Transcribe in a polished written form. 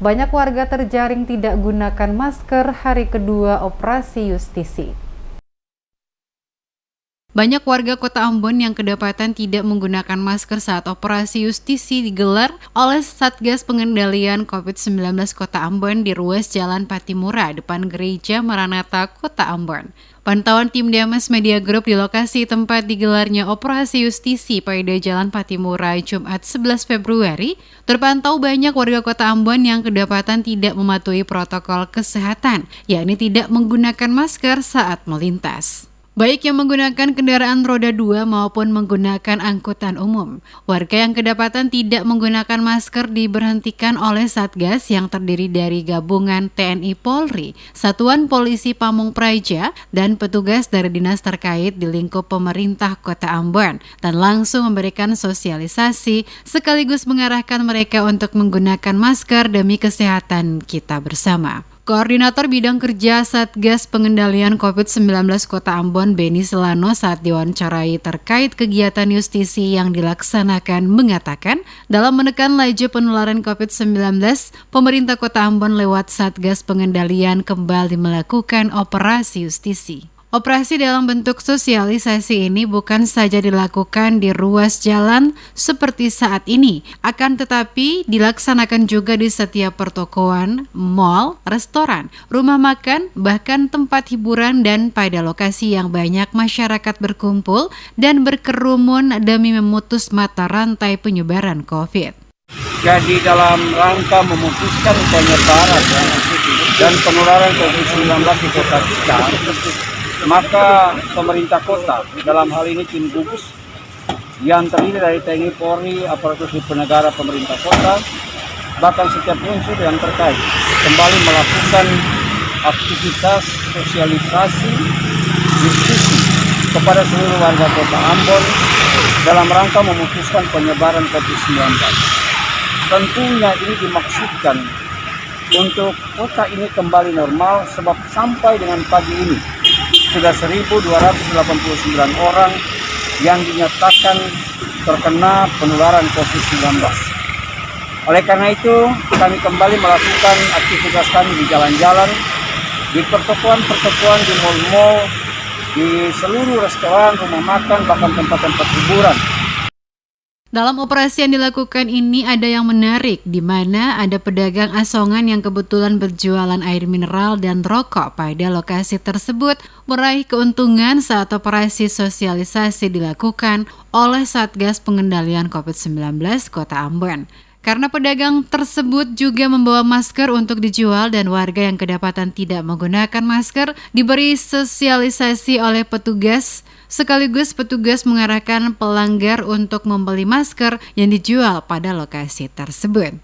Banyak warga terjaring tidak gunakan masker hari kedua operasi justisi. Banyak warga Kota Ambon yang kedapatan tidak menggunakan masker saat operasi justisi digelar oleh Satgas Pengendalian COVID-19 Kota Ambon di ruas Jalan Patimura depan Gereja Maranatha Kota Ambon. Pantauan tim Demes Media Group di lokasi tempat digelarnya operasi justisi pada Jalan Patimura Jumat 11 Februari, terpantau banyak warga Kota Ambon yang kedapatan tidak mematuhi protokol kesehatan, yakni tidak menggunakan masker saat melintas. Baik yang menggunakan kendaraan roda 2 maupun menggunakan angkutan umum. Warga yang kedapatan tidak menggunakan masker diberhentikan oleh Satgas yang terdiri dari gabungan TNI Polri, Satuan Polisi Pamung Praja, dan petugas dari dinas terkait di lingkup pemerintah Kota Ambon, dan langsung memberikan sosialisasi sekaligus mengarahkan mereka untuk menggunakan masker demi kesehatan kita bersama. Koordinator Bidang Kerja Satgas Pengendalian COVID-19 Kota Ambon, Beni Selano, saat diwawancarai terkait kegiatan justisi yang dilaksanakan mengatakan, dalam menekan laju penularan COVID-19, pemerintah Kota Ambon lewat Satgas Pengendalian kembali melakukan operasi justisi. Operasi dalam bentuk sosialisasi ini bukan saja dilakukan di ruas jalan seperti saat ini, akan tetapi dilaksanakan juga di setiap pertokoan, mal, restoran, rumah makan, bahkan tempat hiburan dan pada lokasi yang banyak masyarakat berkumpul dan berkerumun demi memutus mata rantai penyebaran COVID. Jadi dalam rangka memutuskan penyebaran dan penularan COVID-19 di kota kita, maka pemerintah kota, dalam hal ini tim gugus yang terdiri dari TNI Polri, aparatur sipil negara pemerintah kota, bahkan setiap unsur yang terkait, kembali melakukan aktivitas sosialisasi justisi kepada seluruh warga Kota Ambon dalam rangka memutuskan penyebaran COVID-19. Tentunya ini dimaksudkan untuk kota ini kembali normal, sebab sampai dengan pagi ini sudah 1.289 orang yang dinyatakan terkena penularan COVID-19. Oleh karena itu, kami kembali melakukan aktivitas kami di jalan-jalan, di pertokoan-pertokoan, di mal-mal, di seluruh restoran, rumah makan, bahkan tempat-tempat hiburan. Dalam operasi yang dilakukan ini ada yang menarik, di mana ada pedagang asongan yang kebetulan berjualan air mineral dan rokok pada lokasi tersebut meraih keuntungan saat operasi sosialisasi dilakukan oleh Satgas Pengendalian COVID-19 Kota Ambon. Karena pedagang tersebut juga membawa masker untuk dijual dan warga yang kedapatan tidak menggunakan masker diberi sosialisasi oleh petugas, sekaligus petugas mengarahkan pelanggar untuk membeli masker yang dijual pada lokasi tersebut.